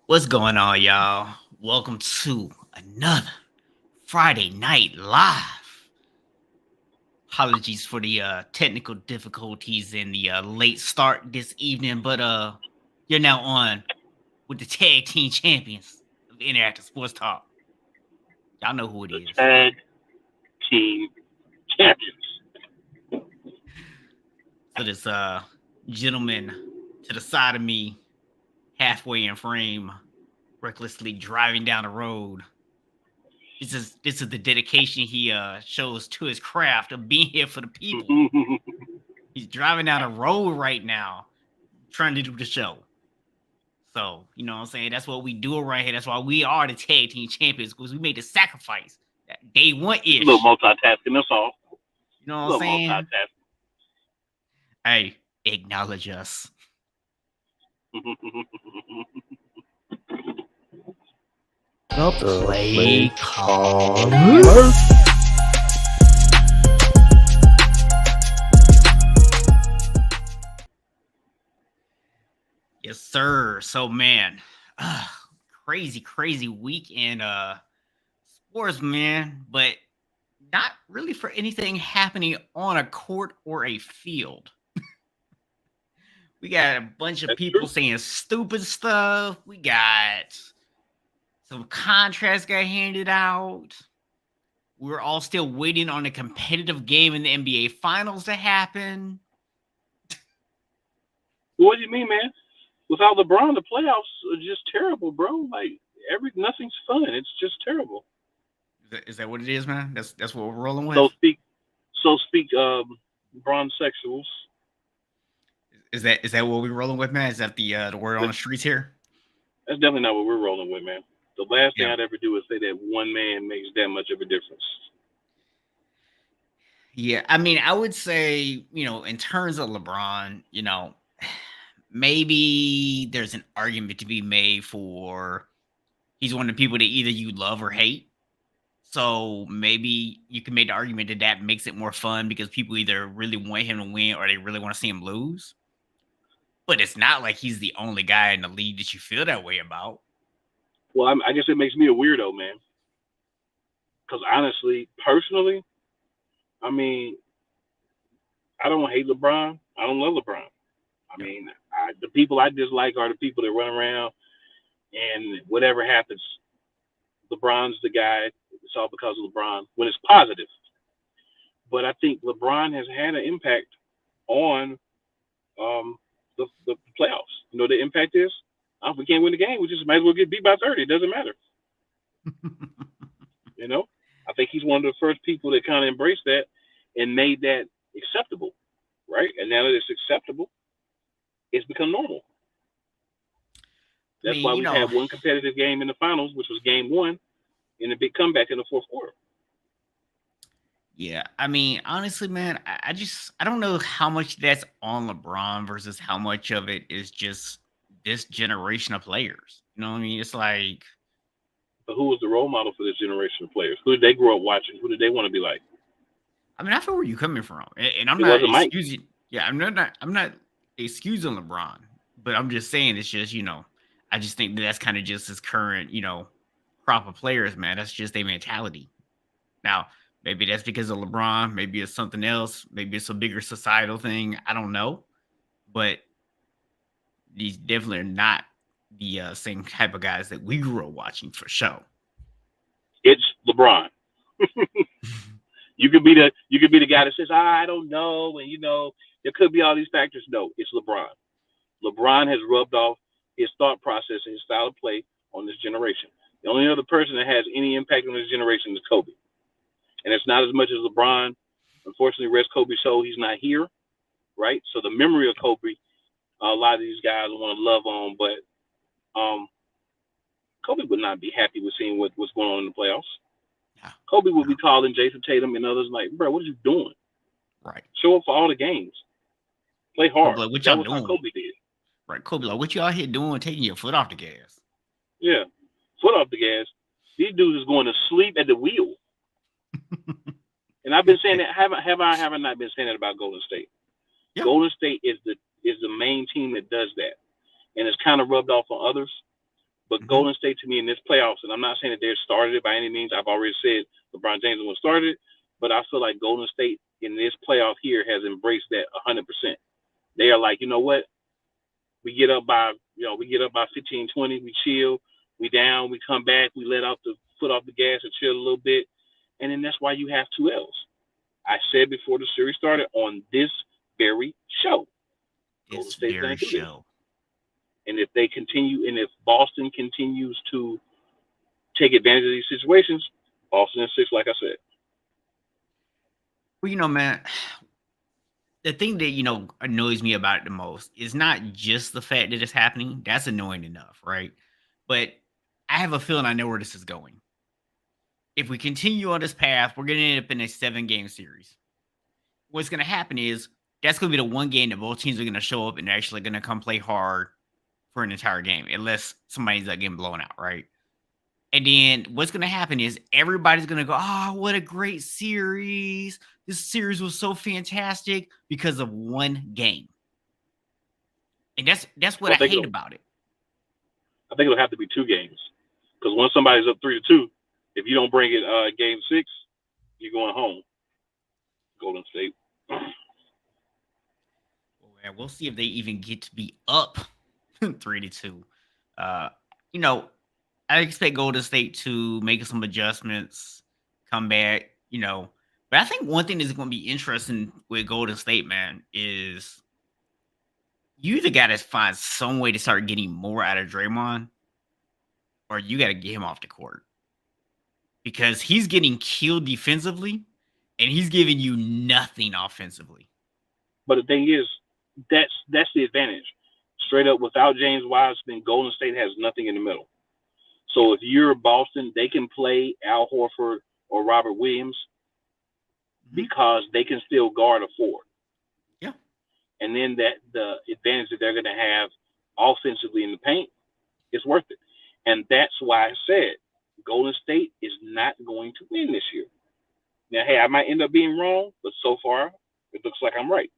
What's going on, y'all? Welcome to another Friday Night Live. Apologies for the technical difficulties and the late start this evening, but you're now on with the tag team champions of Interactive Sports Talk. Y'all know who it The is. tag team champions. So this gentleman to the side of me, halfway in frame, recklessly driving down the road. This is the dedication he shows to his craft of being here for the people. He's driving down a road right now, trying to do the show. So, you know what I'm saying? That's what we do right here. That's why we are the tag team champions, because we made the sacrifice that day one A little ish. multitasking, that's all. You know what A I'm little saying? multitasking. Hey, acknowledge us. The The play play caller. caller. Yes, sir. So, man, uh, crazy week in sports, man. But not really for anything happening on a court or a field. We got a bunch of That's people true. saying stupid stuff. We got some contracts got handed out. We're all still waiting on a competitive game in the NBA Finals to happen. What do you mean, man? Without LeBron, the playoffs are just terrible, bro. Like nothing's fun. It's just terrible. Is that what it is, man? That's what we're rolling So with. speak, so speak, Bron sexuals. Is that what we're rolling with, man? Is that the word on That's, the streets here? that's definitely not what we're rolling with, man. The last thing Yeah, I'd ever do is say that one man makes that much of a difference. yeah. I mean, I would say, in terms of LeBron, maybe there's an argument to be made for he's one of the people that either you love or hate. So maybe you can make the argument that that makes it more fun because people either really want him to win or they really want to see him lose. But it's not like he's the only guy in the league that you feel that way about. Well, I guess it makes me a weirdo, man. Because honestly, personally, I mean, I don't hate LeBron. I don't love LeBron. I Yeah. mean, the people I dislike are the people that run around and whatever happens, LeBron's the guy. It's all because of LeBron when it's positive. But I think LeBron has had an impact on the playoffs. You know, the impact is if we can't win the game, we just might as well get beat by 30. It doesn't matter. You know, I think he's one of the first people that kind of embraced that and made that acceptable, right? And now that it's acceptable, it's become normal. I That's mean, why we've had one competitive game in the finals, which was game one, in a big comeback in the fourth quarter. yeah. I mean, honestly, man, I don't know how much that's on LeBron versus how much of it is just this generation of players. You know what I mean? It's like, But who was the role model for this generation of players? Who did they grow up watching? Who did they want to be like? I mean, I feel where you're coming from, and I'm It not wasn't Mike. excusing. Yeah, I'm not excusing LeBron, but I'm just saying it's just I just think that's kind of just his current crop of players, man. That's just their mentality. Now, maybe that's because of LeBron. Maybe it's something else. Maybe it's a bigger societal thing. I don't know, but these definitely are not the same type of guys that we grew up watching for sure. It's LeBron. You could be the guy that says, I don't know, and there could be all these factors. No, it's LeBron. LeBron has rubbed off his thought process and his style of play on this generation. The only other person that has any impact on this generation is Kobe. And it's not as much as LeBron. Unfortunately, rest Kobe's soul, he's not here, right? So the memory of Kobe, a lot of these guys want to love on, but um, Kobe would not be happy with seeing what's going on in the playoffs. Yeah, Kobe would no, be calling Jason Tatum and others like, bro, what are you doing? right. Show up for all the games. Play Kobe, hard. like, what That y'all was how doing? Kobe did. Right, Kobe, like, what you out here doing, taking your foot off the gas? Yeah. Foot off the gas. These dudes is going to sleep at the wheel. And I've been saying that have I not been saying that about Golden State? Yeah, Golden State is the main team that does that. And it's kind of rubbed off on others. But Golden State, to me, in this playoffs, and I'm not saying that they're started it by any means. I've already said LeBron James is the one started it, but I feel like Golden State in this playoff here has embraced that 100%. They are like, you know what? We get up by 15, 20, we chill, we down, we come back, we let out the foot off the gas and chill a little bit, and then that's why you have 2 L's. I said before the series started on this very show, Golden State's going to do this. And if they continue, and if Boston continues to take advantage of these situations, Boston is 6, like I said. Well, man, the thing that, annoys me about it the most is not just the fact that it's happening. That's annoying enough, right? But I have a feeling I know where this is going. If we continue on this path, we're going to end up in a 7-game series. What's going to happen is that's going to be the one game that both teams are going to show up and they're actually going to come play hard for an entire game, unless somebody's getting blown out, right? And then what's going to happen is everybody's going to go, oh, what a great series. This series was so fantastic because of one game. And that's what I hate about it. I think it'll have to be 2 games. Because once somebody's up 3-2, if you don't bring it game 6, you're going home. Golden State. Well, we'll see if they even get to be up 3-2. I expect Golden State to make some adjustments, come back, But I think one thing that's going to be interesting with Golden State, man, is you either got to find some way to start getting more out of Draymond, or you got to get him off the court. Because he's getting killed defensively, and he's giving you nothing offensively. But the thing is, that's the advantage. Straight up, without James Wiseman, Golden State has nothing in the middle. So if you're Boston, they can play Al Horford or Robert Williams because they can still guard a 4. Yeah. And then the advantage that they're going to have offensively in the paint is worth it. And that's why I said Golden State is not going to win this year. Now, hey, I might end up being wrong, but so far it looks like I'm right.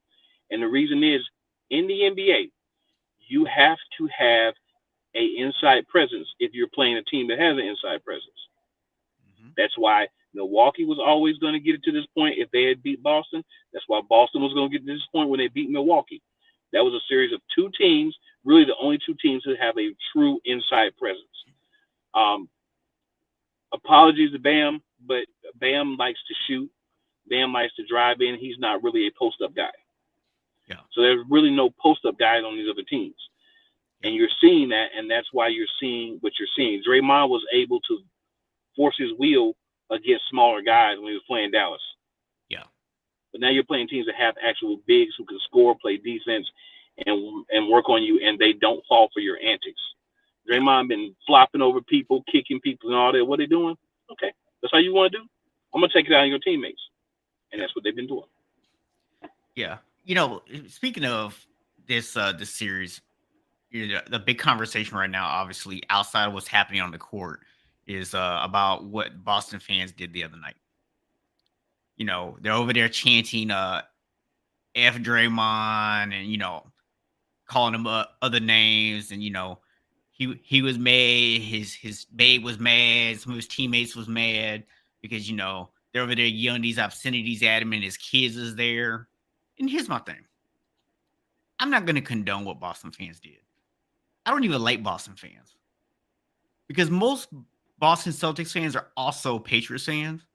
And the reason is, in the NBA, you have to have an inside presence if you're playing a team that has an inside presence. That's why Milwaukee was always going to get it to this point if they had beat Boston. That's why Boston was going to get to this point when they beat Milwaukee. That was a series of 2 teams, really the only 2 teams who have a true inside presence. Apologies to Bam, but Bam likes to shoot. Bam likes to drive in. He's not really a post-up guy. Yeah. So there's really no post-up guys on these other teams. And you're seeing that, and that's why you're seeing what you're seeing. Draymond was able to force his wheel against smaller guys when he was playing Dallas. Yeah. But now you're playing teams that have actual bigs who can score, play defense, and work on you, and they don't fall for your antics. Draymond been flopping over people, kicking people, and all that. What they doing? Okay, that's how you want to do. I'm gonna take it out on your teammates, and that's what they've been doing. Yeah. Speaking of this series, the big conversation right now, obviously, outside of what's happening on the court, is about what Boston fans did the other night. They're over there chanting F Draymond and, calling him other names. And, he was mad. His babe was mad. Some of his teammates was mad because, they're over there yelling these obscenities at him and his kids is there. And here's my thing. I'm not going to condone what Boston fans did. I don't even like Boston fans because most Boston Celtics fans are also Patriots fans.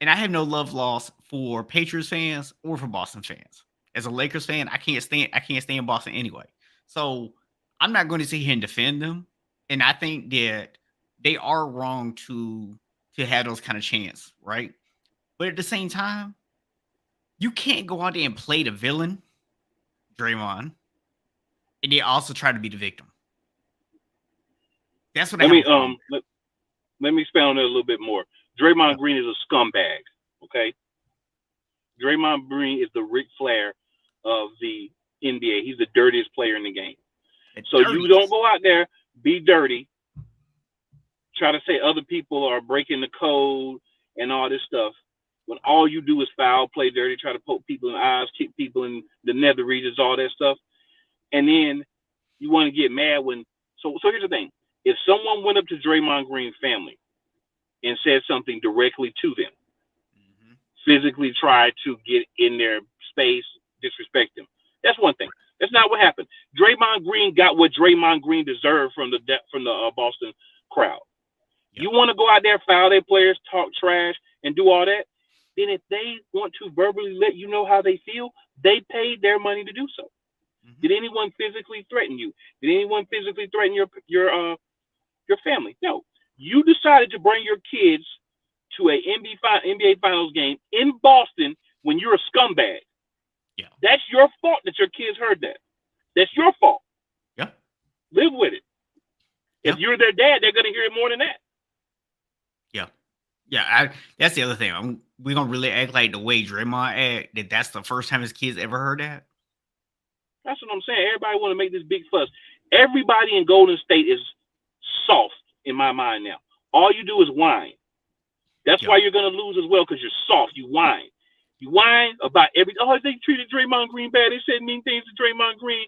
And I have no love lost for Patriots fans or for Boston fans. As a Lakers fan, I can't stand Boston anyway. So I'm not going to sit here and defend them. And I think that they are wrong to have those kind of chants, right? But at the same time, you can't go out there and play the villain, Draymond, and they also try to be the victim. That's what let me expand on that a little bit more. Draymond Green is a scumbag, okay? Draymond Green is the Ric Flair of the NBA. He's the dirtiest player in the game. You don't go out there, be dirty, try to say other people are breaking the code and all this stuff, when all you do is foul, play dirty, try to poke people in the eyes, kick people in the nether regions, all that stuff. And then you want to get mad when – so here's the thing. If someone went up to Draymond Green's family and said something directly to them, Mm-hmm. physically tried to get in their space, disrespect them, that's one thing. That's not what happened. Draymond Green got what Draymond Green deserved from the Boston crowd. Yep. You want to go out there, foul their players, talk trash, and do all that? Then if they want to verbally let you know how they feel, they paid their money to do so. Mm-hmm. Did anyone physically threaten you? Did anyone physically threaten your family? No. You decided to bring your kids to a NBA Finals game in Boston when you're a scumbag. Yeah. That's your fault that your kids heard that. That's your fault. Yep. Live with it. If Yep. you're their dad, they're going to hear it more than that. Yeah. Yeah. That's the other thing. We're going to really act like the way Draymond act, that's the first time his kids ever heard that. That's what I'm saying. Everybody want to make this big fuss. Everybody in Golden State is soft in my mind now. All you do is whine. That's Yep. why you're going to lose as well, because you're soft. You whine. You whine about they treated Draymond Green bad. They said mean things to Draymond Green.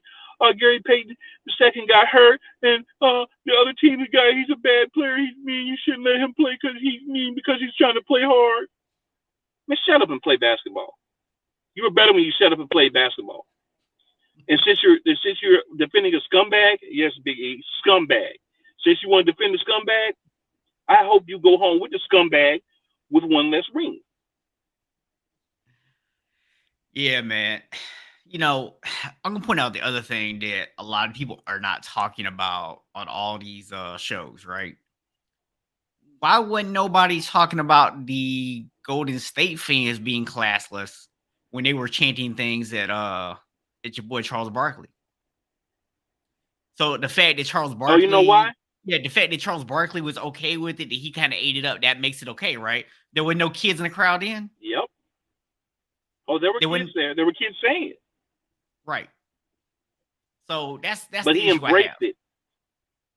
Gary Payton II got hurt, and the other team guy, he's a bad player. He's mean. You shouldn't let him play because he's mean, because he's trying to play hard. Man, shut up and play basketball. You were better when you shut up and played basketball. And since you're defending a scumbag, yes, Big E, scumbag. Since you want to defend the scumbag, I hope you go home with the scumbag with one less ring. Yeah, man. I'm gonna point out the other thing that a lot of people are not talking about on all these shows, right? Why wasn't nobody talking about the Golden State fans being classless when they were chanting things at your boy Charles Barkley? So the fact that Charles Barkley, you know why? Yeah, the fact that Charles Barkley was okay with it, that he kind of ate it up, that makes it okay, right? There were no kids in the crowd then? Yep. Oh, there were kids there. There were kids saying it. Right. So that's but the he issue embraced it.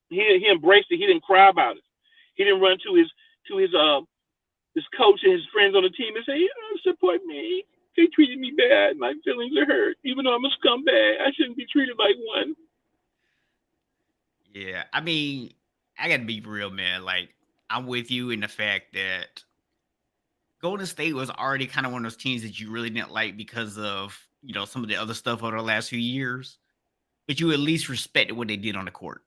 He embraced it. He didn't cry about it. He didn't run to his coach and his friends on the team and say, support me. They treated me bad. My feelings are hurt. Even though I'm a scumbag, I shouldn't be treated like one. Yeah, I mean, I gotta be real, man. Like, I'm with you in the fact that Golden State was already kind of one of those teams that you really didn't like because of, some of the other stuff over the last few years. But you at least respected what they did on the court.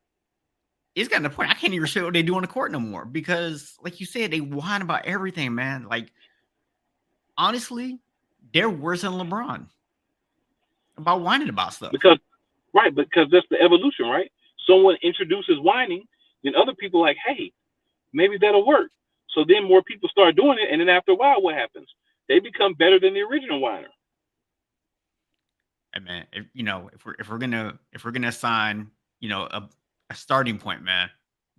It's gotten to the point I can't even respect what they do on the court no more because, like you said, they whine about everything, man. Like, honestly, they're worse than LeBron about whining about stuff. Because that's the evolution, right? Someone introduces whining, then other people are like, hey, maybe that'll work. So then more people start doing it, and then after a while, what happens? They become better than the original whiner. Hey, man, if we're gonna assign, a starting point, man,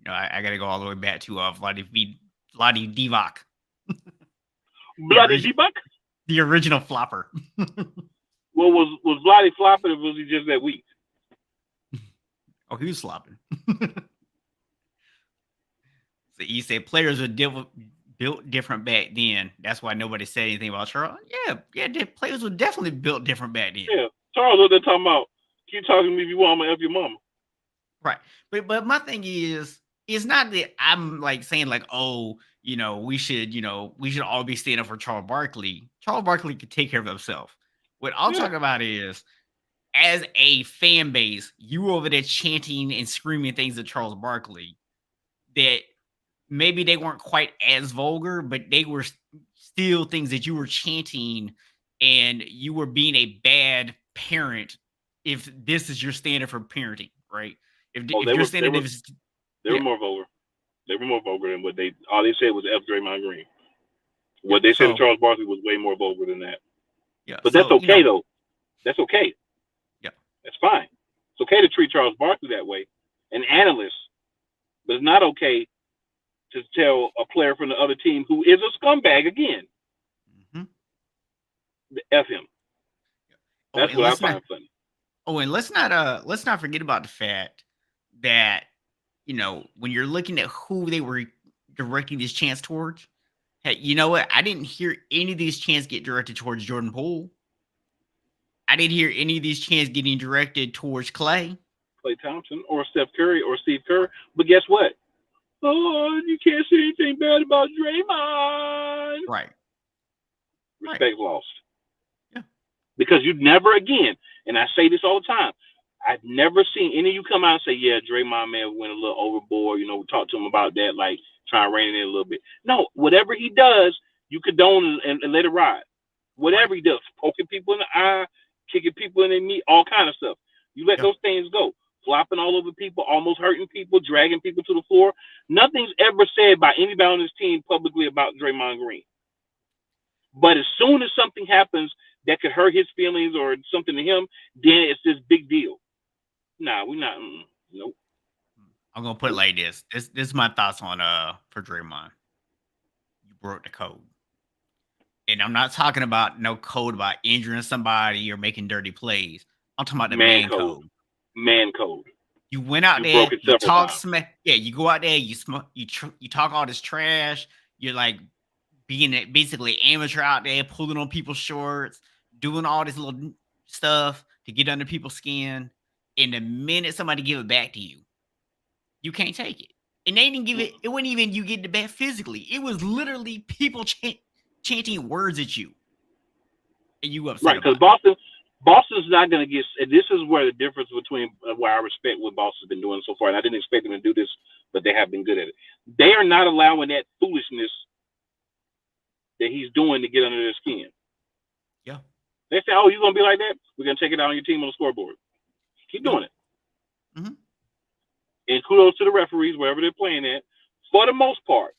I gotta go all the way back to Vlade Divac. Vlade Divac? The original flopper. Well, was Vlade flopping, or was he just that weak? Oh, he was flopping. So you say players were built different back then. That's why nobody said anything about Charles. Yeah, the players were definitely built different back then. Yeah, Charles, what they're talking about? Keep talking to me if you want. I'm gonna F your mama. Right, but my thing is, it's not that I'm like saying like, oh, we should all be standing up for Charles Barkley. Charles Barkley could take care of himself. What I'm talking about is, as a fan base, you were over there chanting and screaming things at Charles Barkley that maybe they weren't quite as vulgar, but they were still things that you were chanting, and you were being a bad parent if this is your standard for parenting, right? If your standard is... They were more vulgar. They were more vulgar than all they said was F Draymond Green. What they said to Charles Barkley was way more vulgar than that. Yeah, but that's okay, though. That's okay. Yeah. That's fine. It's okay to treat Charles Barkley that way, an analyst, but it's not okay to tell a player from the other team who is a scumbag again, F him. That's what I find funny. Oh, and let's not forget about the fact that, when you're looking at who they were directing these chants towards, hey, you know what? I didn't hear any of these chants get directed towards Jordan Poole. I didn't hear any of these chants getting directed towards Clay. Klay Thompson or Steph Curry or Steve Kerr. But guess what? Oh, you can't say anything bad about Draymond. Right. Respect lost. Yeah. Because you never again, and I say this all the time, I've never seen any of you come out and say, yeah, Draymond may have went a little overboard. You know, we talked to him about that, like trying to rein it in a little bit. No, whatever he does, you condone and let it ride. Whatever he does, poking people in the eye, kicking people in the knee, all kind of stuff. You let those things go. Flopping all over people, almost hurting people, dragging people to the floor. Nothing's ever said by anybody on this team publicly about Draymond Green. But as soon as something happens that could hurt his feelings or something to him, then it's this big deal. Nah, we're not. Nope. I'm gonna put it like this. This is my thoughts on for Draymond. You broke the code. And I'm not talking about no code about injuring somebody or making dirty plays. I'm talking about the man code. Man code. You went out there, you talk smack. Yeah, you go out there, you talk all this trash. You're like being basically amateur out there, pulling on people's shorts, doing all this little stuff to get under people's skin. And the minute somebody give it back to you, you can't take it. And they didn't give it. It wasn't even you getting it back physically. It was literally people chanting words at you, and you upset. Right, because Boston's not going to get. And this is where the difference between where I respect what Boston's been doing so far, and I didn't expect them to do this, but they have been good at it. They are not allowing that foolishness that he's doing to get under their skin. Yeah, they say, "Oh, you're going to be like that? We're going to take it out on your team on the scoreboard. Keep doing it." Mm-hmm. And kudos to the referees wherever they're playing at. For the most part,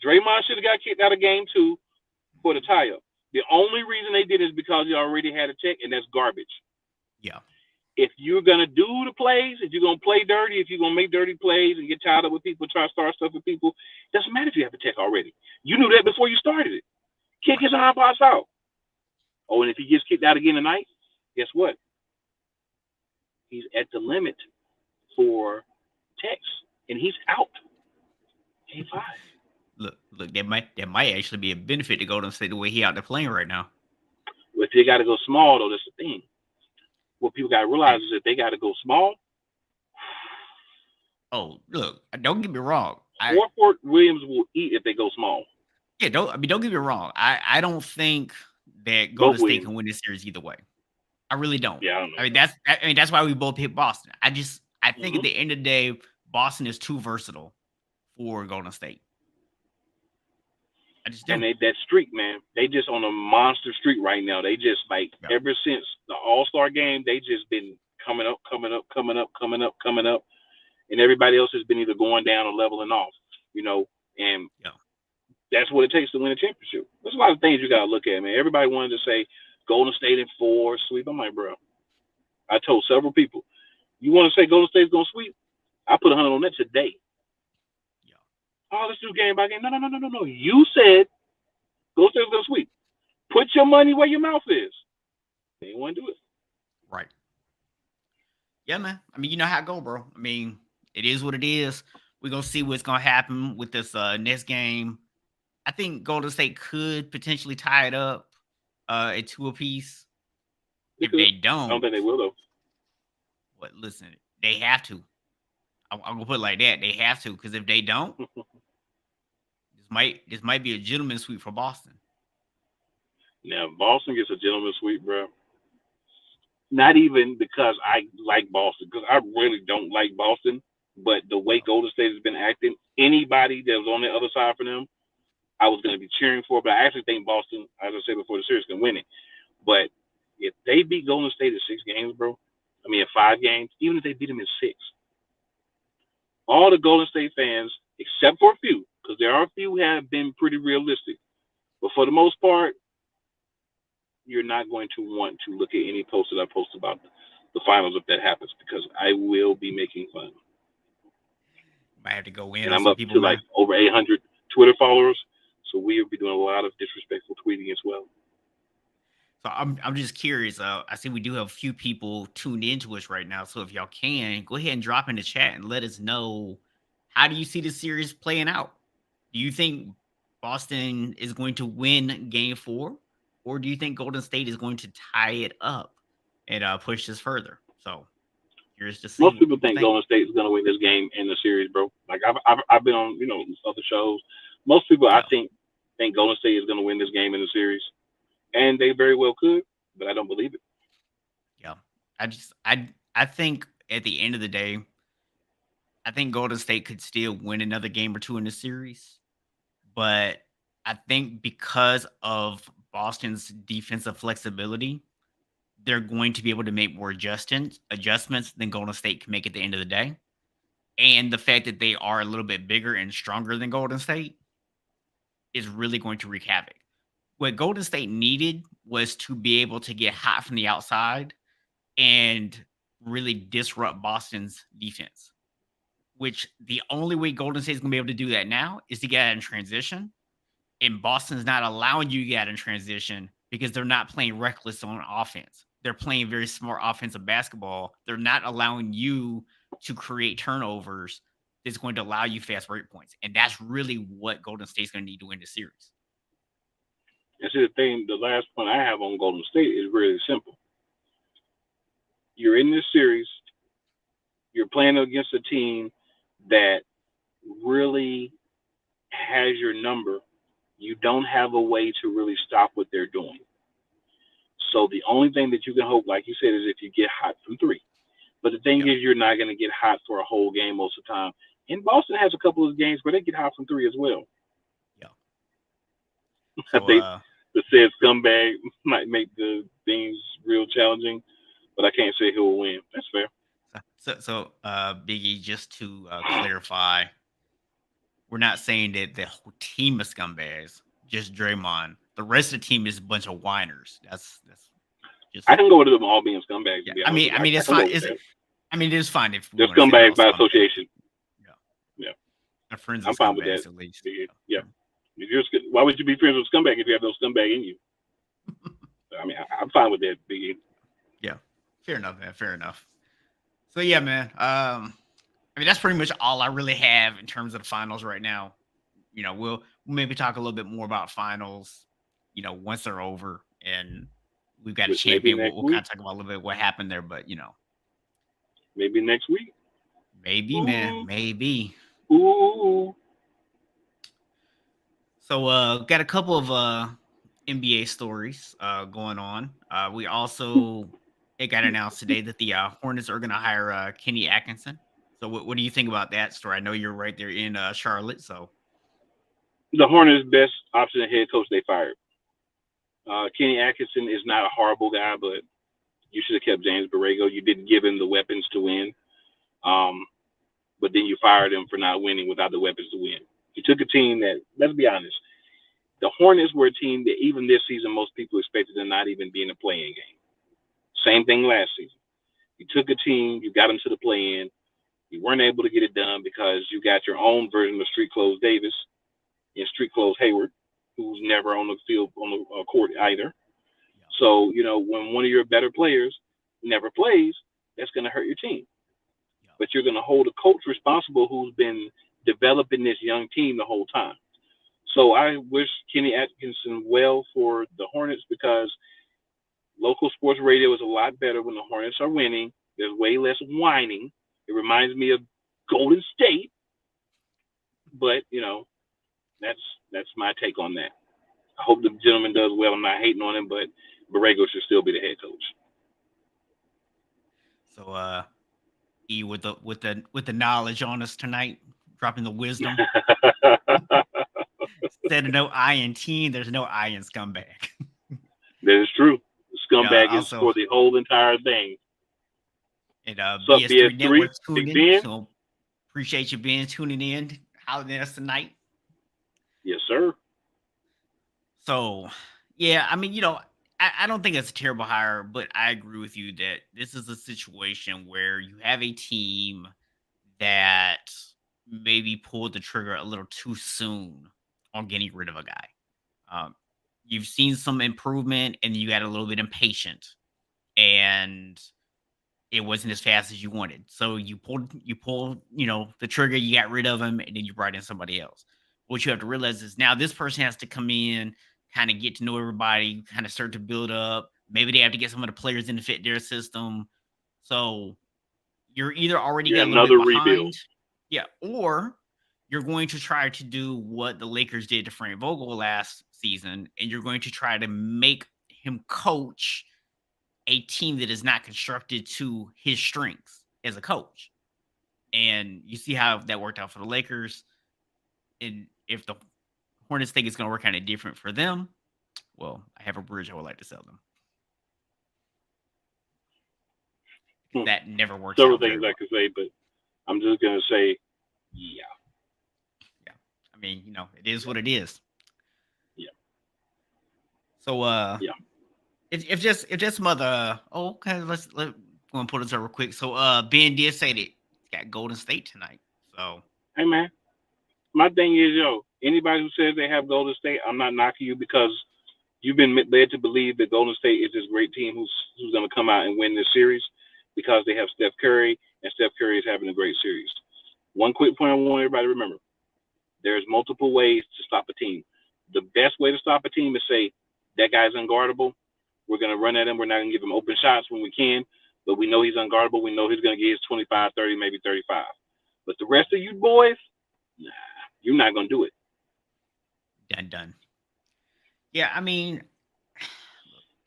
Draymond should have got kicked out of game 2 for the tie-up. The only reason they did it is because he already had a check, and that's garbage. Yeah. If you're going to do the plays, if you're going to play dirty, if you're going to make dirty plays and get tied up with people, try to start stuff with people, it doesn't matter if you have a check already. You knew that before you started it. Kick his iron box out. Oh, and if he gets kicked out again tonight, guess what? He's at the limit for techs, and he's out. Game 5. Look, that might actually be a benefit to Golden State the way he out there playing right now. Well, if they got to go small, though, that's the thing. What people got to realize is that they got to go small. Oh, look, don't get me wrong. Warford Williams will eat if they go small. Yeah, don't get me wrong. I don't think that Golden State can win this series either way. I really don't. Yeah, I don't know. That's why we both picked Boston. I think at the end of the day, Boston is too versatile for Golden State. And that streak, man, they just on a monster streak right now. They just ever since the All-Star game, they just been coming up, and everybody else has been either going down or leveling off, and that's what it takes to win a championship. There's a lot of things you got to look at, man. Everybody wanted to say Golden State in 4 sweep. I'm like, bro, I told several people, you want to say Golden State's going to sweep? I put 100 on that today. Oh, let's do game by game. No. You said Golden State's going to sweep. Put your money where your mouth is. They didn't want to do it. Right. Yeah, man. I mean, you know how it go, bro. I mean, it is what it is. We're going to see what's going to happen with this next game. I think Golden State could potentially tie it up at 2 apiece. If they don't. I don't think they will, though. But listen, they have to. I'm going to put it like that. They have to, because if they don't, this might be a gentleman's sweep for Boston. Now, Boston gets a gentleman's sweep, bro. Not even because I like Boston, because I really don't like Boston. But the way Golden State has been acting, anybody that was on the other side for them, I was going to be cheering for. But I actually think Boston, as I said before, the series can win it. But if they beat Golden State in 6 games, bro, in 5 games, even if they beat them in 6, all the Golden State fans, except for a few, because there are a few who have been pretty realistic, but for the most part, you're not going to want to look at any post that I post about the finals if that happens, because I will be making fun. Might have to go in. And I'm up to over 800 Twitter followers, so we will be doing a lot of disrespectful tweeting as well. So I'm just curious. I see we do have a few people tuned into us right now. So if y'all can, go ahead and drop in the chat and let us know, how do you see the series playing out? Do you think Boston is going to win game 4? Or do you think Golden State is going to tie it up and push this further? So Curious to see Most what people people think think. Golden State is going to win this game in the series, bro. Like I've been on other shows. Most people I Yeah, think Golden State is going to win this game in the series, and they very well could, but I don't believe it. yeah. I think at the end of the day, I think Golden State could still win another game or two in the series, but I think because of Boston's defensive flexibility, they're going to be able to make more adjustments than Golden State can make at the end of the day. And the fact that they are a little bit bigger and stronger than Golden State is really going to wreak havoc. What Golden State needed was to be able to get hot from the outside and really disrupt Boston's defense. Which the only way Golden State is going to be able to do that now is to get out in transition. And Boston's not allowing you to get out in transition because they're not playing reckless on offense. They're playing very smart offensive basketball. They're not allowing you to create turnovers that's going to allow you fast break points. And that's really what Golden State's going to need to win the series. And see, the thing, the last point I have on Golden State is really simple. You're in this series, you're playing against a team that really has your number. You don't have a way to really stop what they're doing. So the only thing that you can hope, like you said, is if you get hot from three. But the thing Yeah. is, you're not going to get hot for a whole game most of the time. And Boston has a couple of games where they get hot from three as well. Yeah. I So, think the said scumbag might make the things real challenging, but I can't say who will win. That's fair. Biggie, just to clarify, we're not saying that the whole team is scumbags, just Draymond. The rest of the team is a bunch of whiners. That's I just can go with them all being scumbags, to yeah. be honest with you. I It's can go fine. with that. It is fine if we They're want to say they're all scumbags by scumbags. association. Yeah, Yeah, our friends are I'm fine with that. scumbags at least. Yeah. If you're, why would you be friends with scumbag if you have no scumbag in you? I mean, I'm fine with that, Biggie. Yeah, fair enough, man. Fair enough. So yeah, man. I mean that's pretty much all I really have in terms of the finals right now. We'll maybe talk a little bit more about finals. Once they're over and we've got a Maybe champion, we'll, next we'll kind week. of talk about a little bit what happened there. But Maybe next week. maybe, man, Ooh, maybe. ooh. So got a couple of NBA stories going on. We also it got announced today that the Hornets are going to hire Kenny Atkinson. So what do you think about that story? I know you're right there in Charlotte, so The Hornets' best option at head coach they fired. Kenny Atkinson is not a horrible guy, but you should have kept James Borrego. You didn't give him the weapons to win. Um, but then you fired him for not winning without the weapons to win. You took a team that, let's be honest, the Hornets were a team that even this season most people expected to not even be in the play-in game. Same thing last season. You took a team, you got them to the play-in. You weren't able to get it done because you got your own version of Street Clothes Davis and Street Clothes Hayward, who's never on the field on the court either. yeah, So when one of your better players never plays, that's going to hurt your team. yeah, But you're going to hold a coach responsible who's been developing this young team the whole time. So I wish Kenny Atkinson well for the Hornets because local sports radio is a lot better when the Hornets are winning. There's way less whining. It reminds me of Golden State, but that's my take on that. I hope the gentleman does well. I'm not hating on him, but Borrego should still be the head coach. So E with the knowledge on us tonight, dropping the wisdom. Instead of no I in team, there's no I in scumbag. That is true. Scumbag is Also, for the whole entire thing. and What's up, BS3 BS3? Network's tuned Big in. Ben? So appreciate you being tuning in, hollering at us tonight. Yes, sir. So yeah, I mean, I don't think it's a terrible hire, but I agree with you that this is a situation where you have a team that maybe pulled the trigger a little too soon on getting rid of a guy. Um, you've seen some improvement and you got a little bit impatient and it wasn't as fast as you wanted. So you pulled, the trigger, you got rid of him, and then you brought in somebody else. What you have to realize is now this person has to come in, kind of get to know everybody, kind of start to build up. Maybe they have to get some of the players in to fit their system. So you're either already Yeah, got a little bit another rebuild. behind, yeah, or you're going to try to do what the Lakers did to Frank Vogel last season, and you're going to try to make him coach a team that is not constructed to his strengths as a coach. And you see how that worked out for the Lakers. And if the Hornets think it's going to work kind of different for them, well, I have a bridge I would like to sell them. That never works Several out very things I well. could say, but I'm just gonna say, yeah. Yeah. I mean, it is what it is. Yeah. So Yeah. if just mother okay, let's go and put this up real quick. So Ben did say that he's got Golden State tonight. So Hey man, my thing is, anybody who says they have Golden State, I'm not knocking you because you've been led to believe that Golden State is this great team who's going to come out and win this series because they have Steph Curry, and Steph Curry is having a great series. One quick point I want everybody to remember: there's multiple ways to stop a team. The best way to stop a team is say that guy's unguardable. We're going to run at him. We're not going to give him open shots when we can, but we know he's unguardable. We know he's going to get his 25, 30, maybe 35. But the rest of you boys, nah, you're not going to do it. done. Yeah, I mean,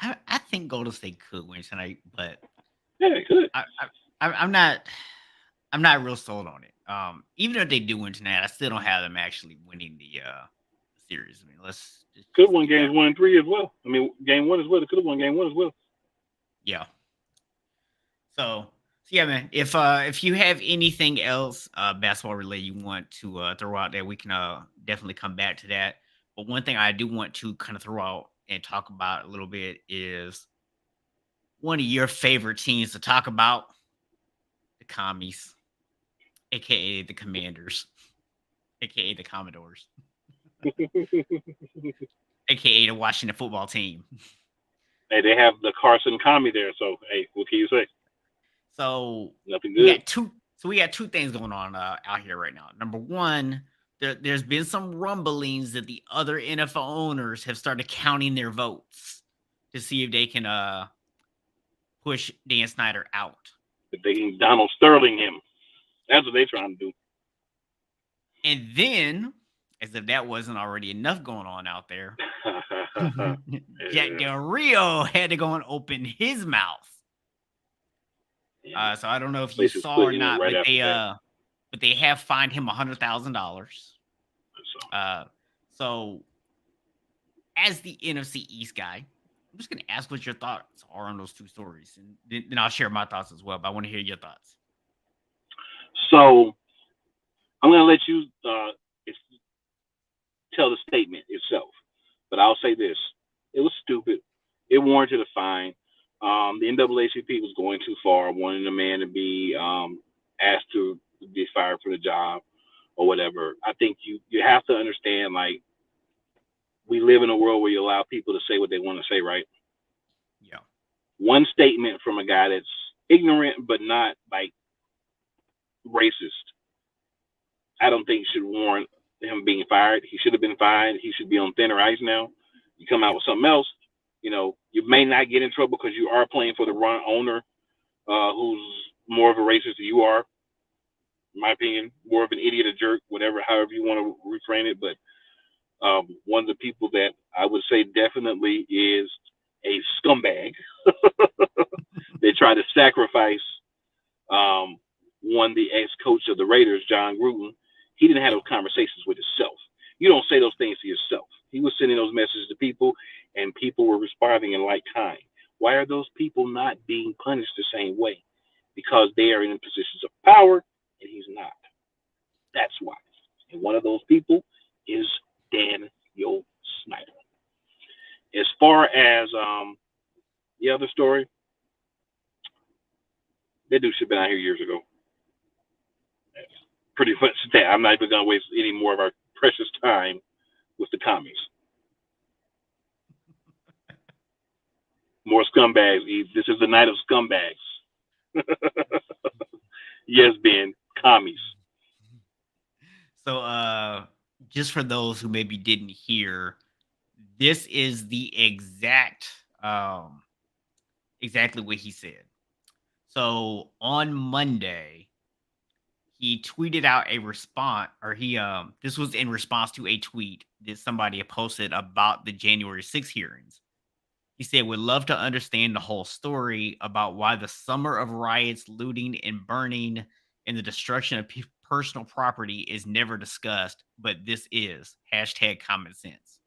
I think Golden State could win tonight, but Yeah, they could. I'm not real sold on it. Even if they do win tonight, I still don't have them actually winning the series. I mean, let's could have won games 1 and 3 as well. I mean, game 1 as well. They could have won game 1 as well. Yeah. So yeah, man. If you have anything else basketball related you want to throw out there, we can definitely come back to that. But one thing I do want to kind of throw out and talk about a little bit is one of your favorite teams to talk about, the Commies, aka the Commanders, aka the Commodores, aka the Washington football team. Hey, they have the Carson Commie there, so hey, what can you say? So Nothing we good. got two things going on out here right now. Number one, there's been some rumblings that the other NFL owners have started counting their votes to see if they can push Dan Snyder out. If they can Donald Sterling him, that's what they're trying to do. And then, as if that wasn't already enough going on out there, Jack Del Rio had to go and open his mouth. So I don't know if you saw or not, but they have fined him $100,000. So as the NFC East guy, I'm just going to ask what your thoughts are on those two stories, and then I'll share my thoughts as well. But I want to hear your thoughts. So I'm going to let you tell the statement itself, but I'll say this: it was stupid. It warranted a fine. The NAACP was going too far, wanting a man to be asked to be fired from the job or whatever. I think you have to understand, like, we live in a world where you allow people to say what they want to say, right? Yeah. One statement from a guy that's ignorant but not like racist, I don't think should warrant him being fired. He should have been fired. He should be on thinner ice now. You come out with something else, you may not get in trouble because you are playing for the wrong owner, who's more of a racist than you are. In my opinion, more of an idiot, a jerk, whatever, however you want to refrain it. But one of the people that I would say definitely is a scumbag. They try to sacrifice the ex-coach of the Raiders, John Gruden. He didn't have those conversations with himself. You don't say those things to yourself. He was sending those messages to people, and people were responding in like kind. Why are those people not being punished the same way? Because they are in positions of power, and he's not. That's why. And one of those people is Daniel Snyder. As far as the other story, that dude should have been out here years ago. Pretty much that. I'm not even going to waste any more of our precious time with the commies. More scumbags. This is the night of scumbags. Yes, Ben, commies. So just for those who maybe didn't hear, this is the exactly what he said. So on Monday, he tweeted out a response, or this was in response to a tweet that somebody had posted about the January 6th hearings. He said, "Would love to understand the whole story about why the summer of riots, looting, and burning, and the destruction of personal property is never discussed, but this is hashtag common sense."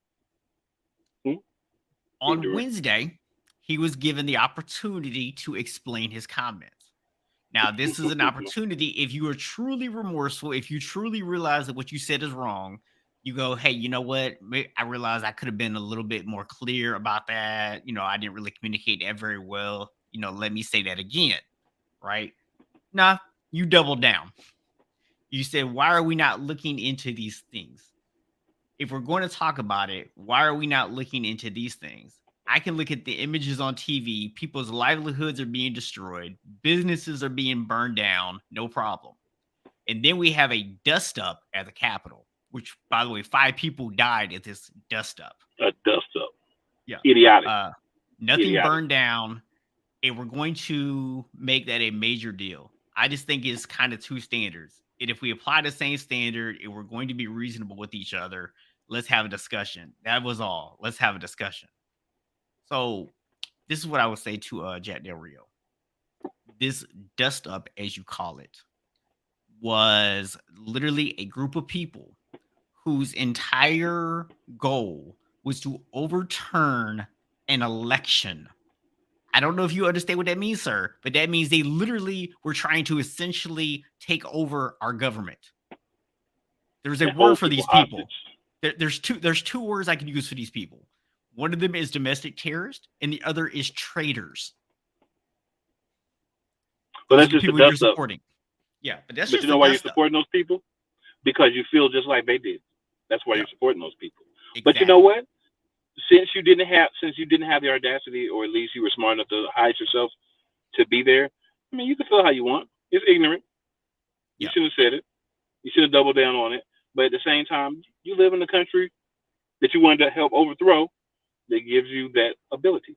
Hmm? On Wednesday, he was given the opportunity to explain his comments. Now, this is an opportunity. If you are truly remorseful, if you truly realize that what you said is wrong, you go, "Hey, you know what? I realized I could have been a little bit more clear about that. I didn't really communicate that very well. Let me say that again." Right? Nah, you double down. You said, "Why are we not looking into these things? If we're going to talk about it, why are we not looking into these things? I can look at the images on TV. People's livelihoods are being destroyed. Businesses are being burned down. No problem." And then we have a dust up at the Capitol, which, by the way, 5 people died at this dust up. A dust up. Yeah. Idiotic. Nothing Idiotic. burned down. And we're going to make that a major deal. I just think it's kind of two standards. And if we apply the same standard and we're going to be reasonable with each other, let's have a discussion. That was all. Let's have a discussion. So this is what I would say to Jack Del Rio. This dust up, as you call it, was literally a group of people whose entire goal was to overturn an election. I don't know if you understand what that means, sir, but that means they literally were trying to essentially take over our government. There's a word for these people. There's two words I can use for these people. One of them is domestic terrorist, and the other is traitors. But that's just the dust up. Yeah, but that's but just you know why you're supporting those people? Because you feel just like they did. That's why you're supporting those people. Exactly. But you know what? Since you didn't have the audacity, or at least you were smart enough to hide yourself to be there, I mean, you can feel how you want. It's ignorant. You shouldn't have said it. You should have doubled down on it. But at the same time, you live in a country that you wanted to help overthrow that gives you that ability.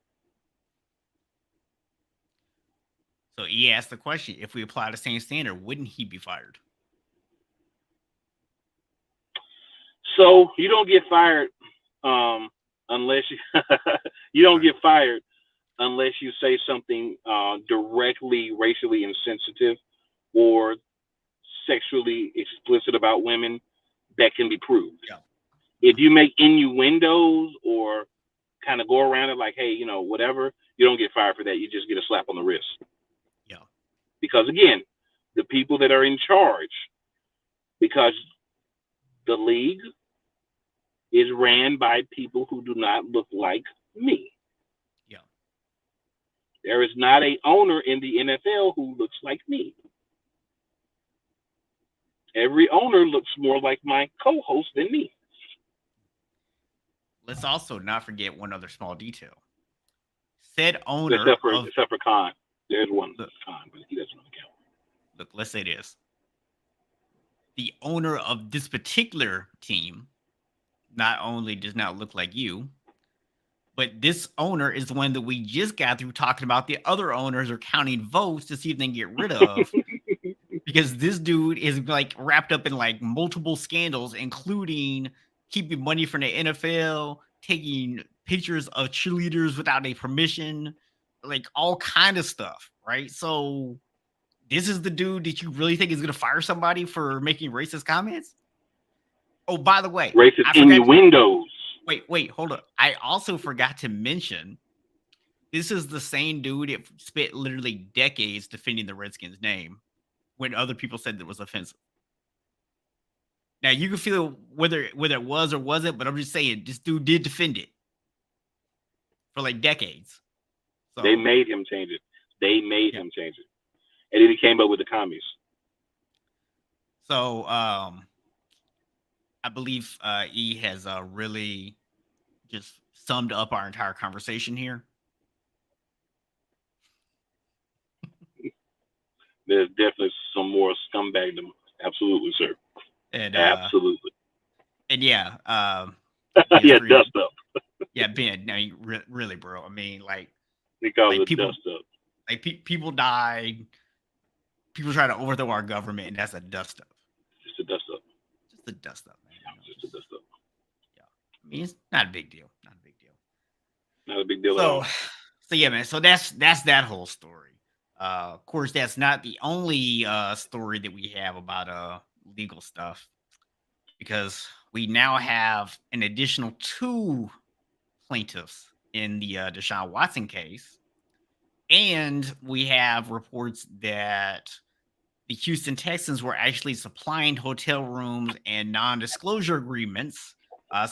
So he asked the question, if we apply the same standard, wouldn't he be fired? So you don't get fired unless you don't get fired unless you say something directly racially insensitive or sexually explicit about women that can be proved. Yeah. If you make innuendos or kind of go around it like, hey, whatever, you don't get fired for that. You just get a slap on the wrist. Yeah. Because again, the people that are in charge, because the league is ran by people who do not look like me. Yeah. There is not an owner in the NFL who looks like me. Every owner looks more like my co-host than me. Let's also not forget one other small detail. Said owner, except for Khan. There's one Khan, but he doesn't really count. Look, let's say this: the owner of this particular team not only does not look like you, but this owner is the one that we just got through talking about. The other owners are counting votes to see if they can get rid of, because this dude is like wrapped up in like multiple scandals, including keeping money from the NFL, taking pictures of cheerleaders without a permission, like all kind of stuff, right? So this is the dude that you really think is going to fire somebody for making racist comments? Oh, by the way, racist innuendos. Wait, hold up. I also forgot to mention, this is the same dude that spent literally decades defending the Redskins' name when other people said that was offensive. Now, you can feel whether it was or wasn't, but I'm just saying, this dude did defend it for like decades. So, they made him change it. Him change it. And then he came up with the commies. So, I believe E has really just summed up our entire conversation here. There's definitely some more scumbagdom. Absolutely, sir. And absolutely. And yeah, dust up. Yeah, Ben. No, really, bro. I mean, like, they call it people, dust up. Like people died, people try to overthrow our government, and that's a dust up. Just a dust up. Just a dust up, man. Just a dust up. Yeah. I mean, it's not a big deal. Not a big deal. Not a big deal at So, all. so yeah, man. So that's that whole story. Of course, that's not the only story that we have about legal stuff because we now have an additional two plaintiffs in the Deshaun Watson case, and we have reports that the Houston Texans were actually supplying hotel rooms and non-disclosure agreements.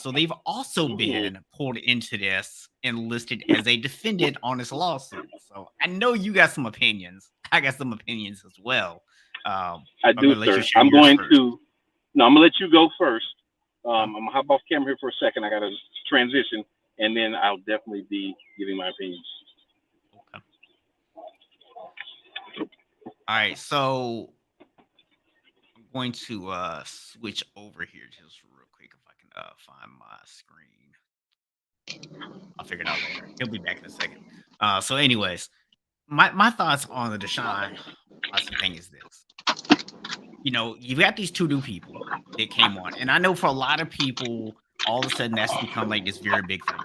So they've also Mhm. been pulled into this and listed as a defendant on this lawsuit. So I know you got some opinions. I got some opinions as well. I I'm do, gonna let you sir. share yours first. I'm gonna let you go first. Okay. I'm gonna hop off camera here for a second. I gotta transition, and then I'll definitely be giving my opinions. Okay. All right. So I'm going to switch over here just real quick if I can find my screen. I'll figure it out later. He'll be back in a second. So, anyways, my thoughts on the Deshaun Watson thing is this. You've got these two new people that came on, and I know for a lot of people, all of a sudden that's become like this very big thing.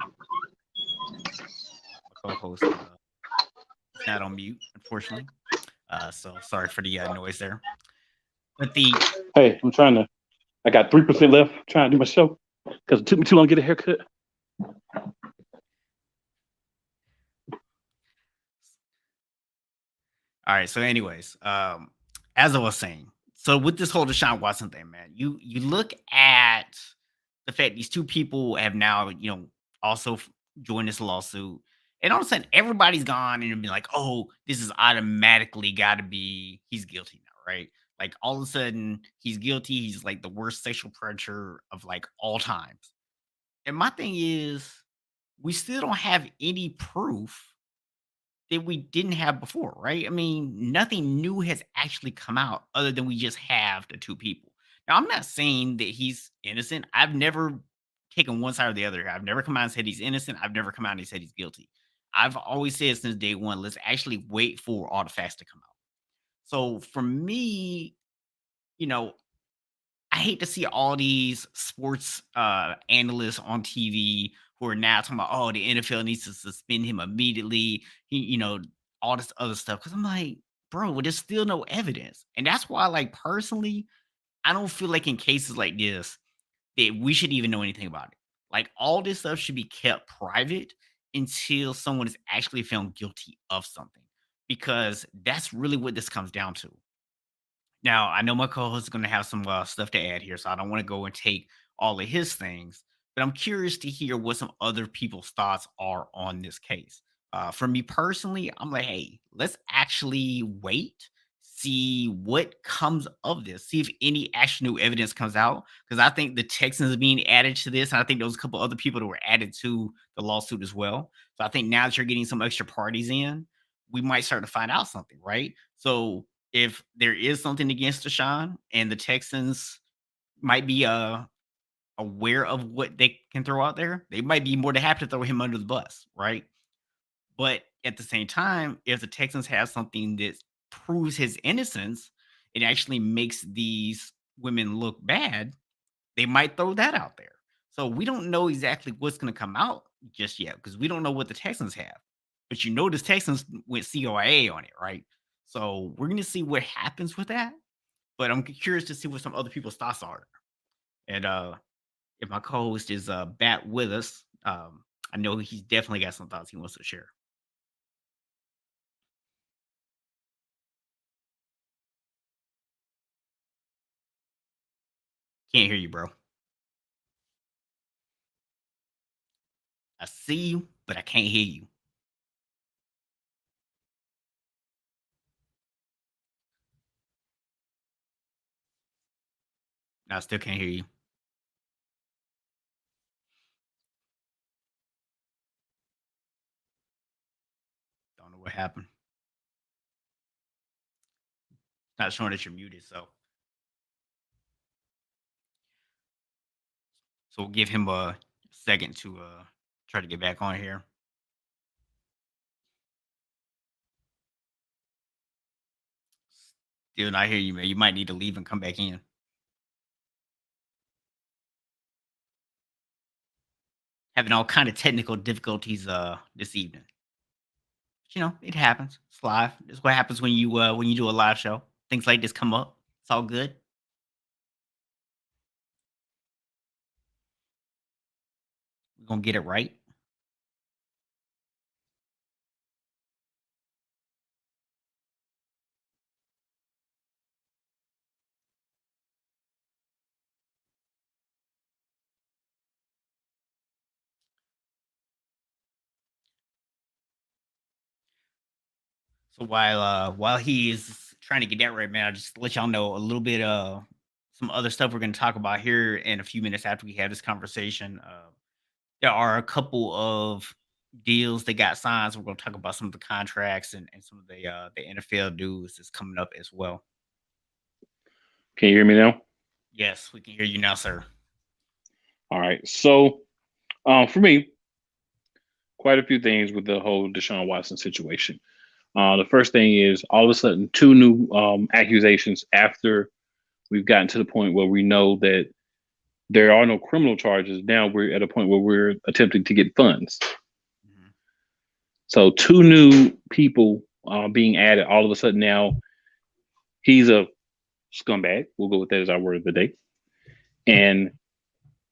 My co-host is not on mute, unfortunately. So sorry for the noise there. But the Hey, I'm trying to. I got 3% left. Trying to do my show because it took me too long to get a haircut. All right. So, anyways, as I was saying, so with this whole Deshaun Watson thing, man, you look at the fact these two people have now, also joined this lawsuit, and all of a sudden everybody's gone and be like, oh, this is automatically got to be he's guilty now, right? Like all of a sudden he's guilty. He's like the worst sexual predator of like all times. And my thing is, we still don't have any proof that we didn't have before, right? I mean, nothing new has actually come out other than we just have the two people. Now, I'm not saying that he's innocent. I've never taken one side or the other. I've never come out and said he's innocent. I've never come out and said he's guilty. I've always said since day one, let's actually wait for all the facts to come out. So for me, you know, I hate to see all these sports analysts on TV who are now talking about, oh, the NFL needs to suspend him immediately. All this other stuff. Because I'm like, bro, well, there's still no evidence, and that's why, like, personally, I don't feel like in cases like this that we should even know anything about it. Like, all this stuff should be kept private until someone is actually found guilty of something, because that's really what this comes down to. Now, I know my co-host is going to have some stuff to add here, so I don't want to go and take all of his things, but I'm curious to hear what some other people's thoughts are on this case. For me personally, I'm like, hey, let's actually wait, see what comes of this, see if any actual new evidence comes out. Because I think the Texans are being added to this, and I think there was a couple other people that were added to the lawsuit as well. So I think now that you're getting some extra parties in, we might start to find out something, right? So if there is something against Deshaun and the Texans might be aware of what they can throw out there, they might be more than happy to throw him under the bus, right? But at the same time, if the Texans have something that proves his innocence, it actually makes these women look bad, they might throw that out there. So we don't know exactly what's going to come out just yet because we don't know what the Texans have. But the Texans went COIA on it, right? So we're going to see what happens with that. But I'm curious to see what some other people's thoughts are. And if my co-host is back with us, I know he's definitely got some thoughts he wants to share. Can't hear you, bro. I see you, but I can't hear you. I still can't hear you. Don't know what happened. Not showing that you're muted, so we'll give him a second to try to get back on here. Dude, I hear you, man. You might need to leave and come back in. Having all kind of technical difficulties this evening. It happens. It's live. It's what happens when you do a live show. Things like this come up. It's all good. We're gonna get it right. So while he is trying to get that right, man, I'll just let y'all know a little bit some other stuff we're gonna talk about here in a few minutes after we have this conversation. There are a couple of deals that got signed. So we're gonna talk about some of the contracts and some of the NFL news that's coming up as well. Can you hear me now? Yes, we can hear you now, sir. All right. So for me, quite a few things with the whole Deshaun Watson situation. The first thing is all of a sudden two new accusations after we've gotten to the point where we know that there are no criminal charges. Now we're at a point where we're attempting to get funds. Mhm. So two new people being added all of a sudden now. He's a scumbag. We'll go with that as our word of the day. And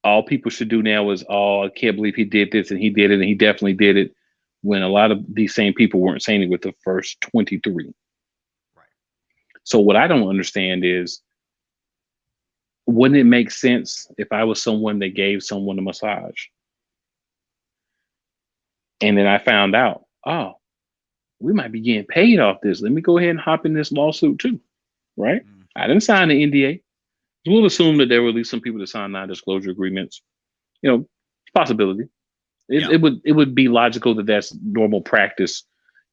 all people should do now is, oh, I can't believe he did this and he did it and he definitely did it, when a lot of these same people weren't saying it with the first 23. Right. So what I don't understand is, wouldn't it make sense if I was someone that gave someone a massage and then I found out, oh, we might be getting paid off this. Let me go ahead and hop in this lawsuit too, right? Mm. I didn't sign the NDA. We'll assume that there were at least some people that signed non-disclosure agreements. It's a possibility. Yeah. It would be logical that that's normal practice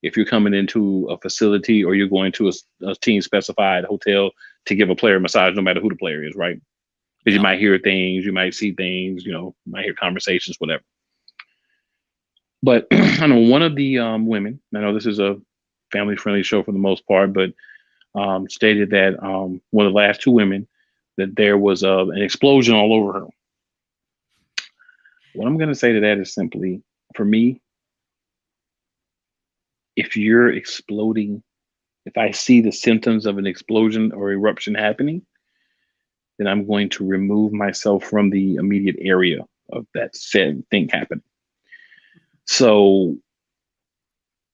if you're coming into a facility or you're going to a team specified hotel to give a player a massage, no matter who the player is, right? Because you Yeah. might hear things, you might see things, you might hear conversations, whatever. But I know one of the women, I know this is a family friendly show for the most part, but stated that one of the last two women, that there was an explosion all over her. What I'm going to say to that is simply, for me, if you're exploding, if I see the symptoms of an explosion or eruption happening, then I'm going to remove myself from the immediate area of that said thing happening. So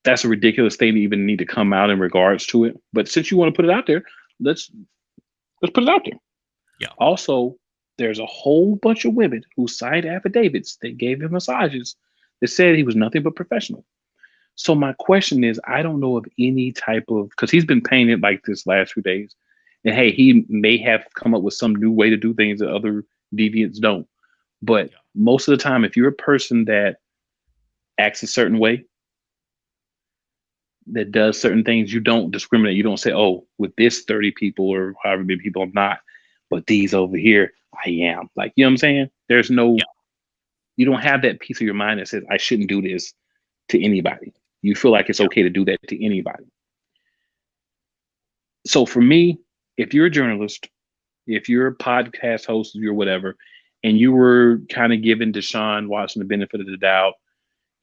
that's a ridiculous thing to even need to come out in regards to it. But since you want to put it out there, let's put it out there. Yeah. Also, there's a whole bunch of women who signed affidavits that gave him massages that said he was nothing but professional. So my question is, I don't know of any type of, because he's been painted like this last few days, and hey, he may have come up with some new way to do things that other deviants don't. But most of the time, if you're a person that acts a certain way, that does certain things, you don't discriminate. You don't say, oh, with this 30 people or however many people I'm not, but these over here, I am. Like, you know what I'm saying? There's no, Yeah. you don't have that piece of your mind that says, I shouldn't do this to anybody. You feel like it's okay to do that to anybody. So for me, if you're a journalist, if you're a podcast host, if you're whatever, and you were kind of giving Deshaun Watson the benefit of the doubt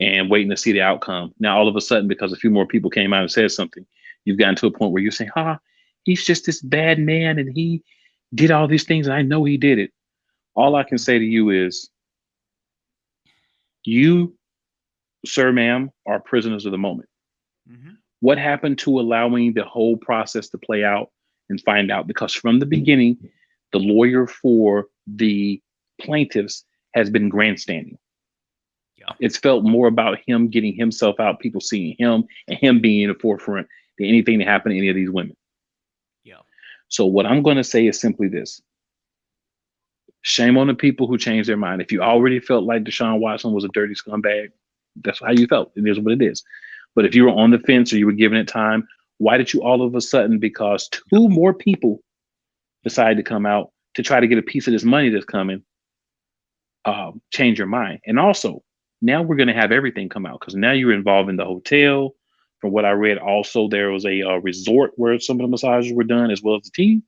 and waiting to see the outcome, now all of a sudden, because a few more people came out and said something, you've gotten to a point where you're saying, he's just this bad man and he did all these things and I know he did it. All I can say to you is, you, sir, ma'am, are prisoners of the moment. Mm-hmm. What happened to allowing the whole process to play out and find out? Because from the beginning, the lawyer for the plaintiffs has been grandstanding. Yeah. It's felt more about him getting himself out, people seeing him, and him being in the forefront than anything that happened to any of these women. Yeah. So what I'm going to say is simply this. Shame on the people who changed their mind. If you already felt like Deshaun Watson was a dirty scumbag, that's how you felt. It is what it is. But if you were on the fence or you were giving it time, why did you all of a sudden, because two more people decided to come out to try to get a piece of this money that's coming, change your mind? And also, now we're going to have everything come out, because now you're involved in the hotel, From what I read, also there was a resort where some of the massages were done, as well as the team.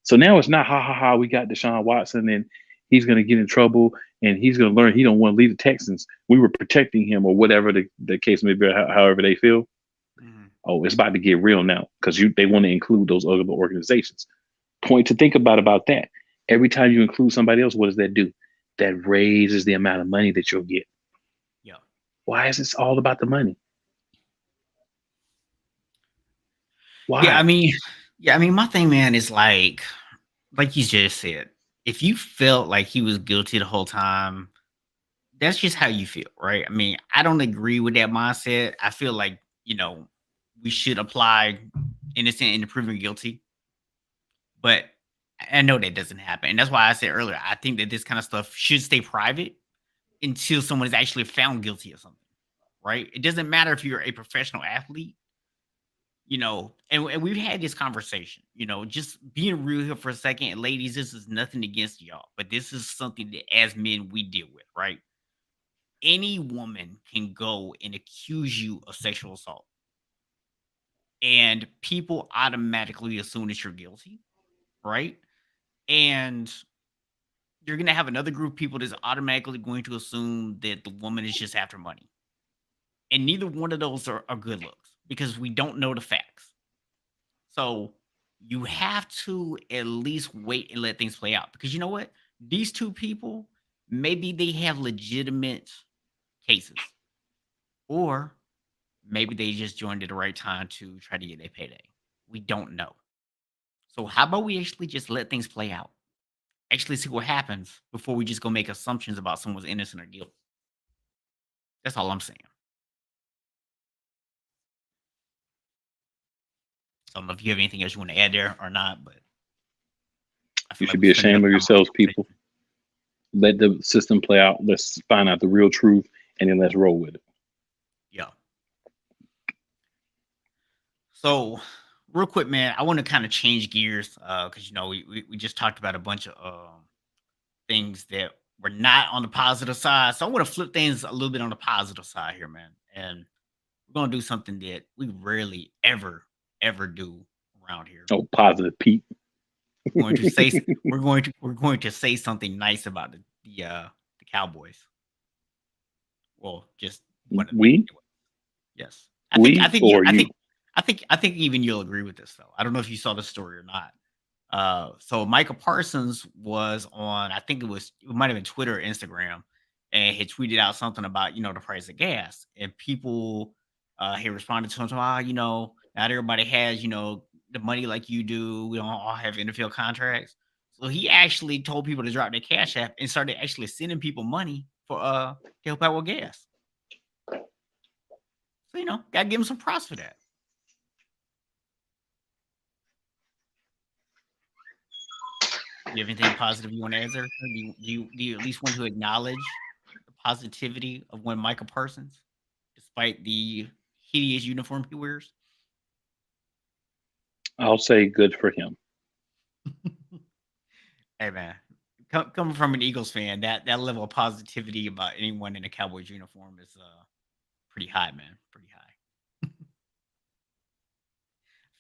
So now it's not ha ha ha. We got Deshaun Watson, and he's going to get in trouble, and he's going to learn he don't want to leave the Texans. We were protecting him, or whatever the case may be, however they feel. Mhm. Oh, it's about to get real now because they want to include those other organizations. Point to think about that. Every time you include somebody else, what does that do? That raises the amount of money that you'll get. Yeah. Why is this all about the money? Yeah, I Why? mean, my thing, man, is like you just said, if you felt like he was guilty the whole time, that's just how you feel, right? I mean, I don't agree with that mindset. I feel like, we should apply innocent into proven guilty, but I know that doesn't happen. And that's why I said earlier, I think that this kind of stuff should stay private until someone is actually found guilty of something, right? It doesn't matter if you're a professional athlete, and we've had this conversation, just being real here for a second. And ladies, this is nothing against y'all, but this is something that as men we deal with, right? Any woman can go and accuse you of sexual assault, and people automatically assume that you're guilty, right? And you're going to have another group of people that's automatically going to assume that the woman is just after money. And neither one of those are good looks because we don't know the facts. So you have to at least wait and let things play out, because you know what? These two people, maybe they have legitimate cases, or maybe they just joined at the right time to try to get a payday. We don't know. So how about we actually just let things play out? Actually see what happens before we just go make assumptions about someone's innocent or guilt. That's all I'm saying. So I don't know if you have anything else you want to add there or not, but I You feel like should we be spent enough ashamed of time on this yourselves, people. conversation. Let the system play out. Let's find out the real truth, and then let's roll with it. Yeah. So real quick, man, I want to kind of change gears because we just talked about a bunch of things that were not on the positive side. So I want to flip things a little bit on the positive side here, man. And we're gonna do something that we rarely ever do around here. Oh, positive, Pete. We're going to say we're going to say something nice about the Cowboys. Well, just one of them we, anyway. Yes. I we, think you or you. I think even you'll agree with this though. I don't know if you saw the story or not. So Michael Parsons was on, I think it might have been Twitter or Instagram, and he tweeted out something about, the price of gas. And people he responded to him, not everybody has, the money like you do. We don't all have NFL contracts. So he actually told people to drop their cash app and started actually sending people money for to help out with gas. So gotta give him some props for that. You have anything positive you want to add there? Or do you at least want to acknowledge the positivity of one Michael Parsons, despite the hideous uniform he wears? I'll say good for him. Hey man, coming from an Eagles fan, that level of positivity about anyone in a Cowboys uniform is pretty high, man. Pretty high.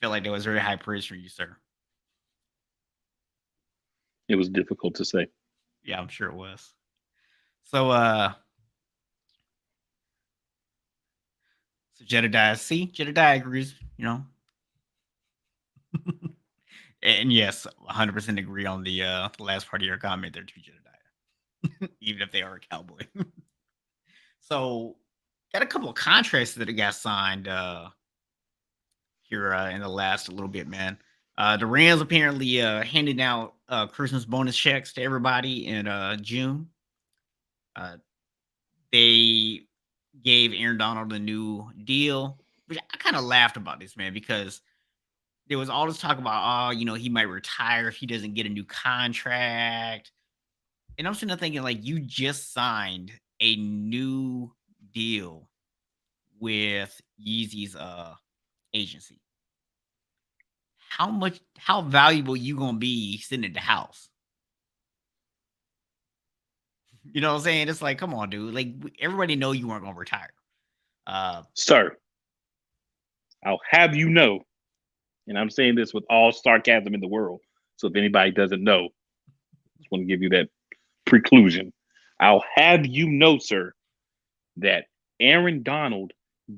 Feel like that was very high praise for you, sir. It was difficult to say. Yeah, I'm sure it was. So Jedediah agrees, and yes, 100% agree on the last part of your comment there too, Jedediah. Even if they are a cowboy. So got a couple of contracts that got signed here in the last little bit, man. The Rams apparently handed out Christmas bonus checks to everybody in June. Uh, they gave Aaron Donald a new deal, which I kind of laughed about this, man, because there was all this talk about, he might retire if he doesn't get a new contract. And I'm sitting there thinking, like, you just signed a new deal with Yeezy's agency. How valuable you gonna be sitting at the house? You know what I'm saying? It's like, come on, dude. Like everybody know you weren't gonna retire. Uh Sir, I'll have you know, and I'm saying this with all sarcasm in the world. So if anybody doesn't know, I just want to give you that preclusion. I'll have you know, sir, that Aaron Donald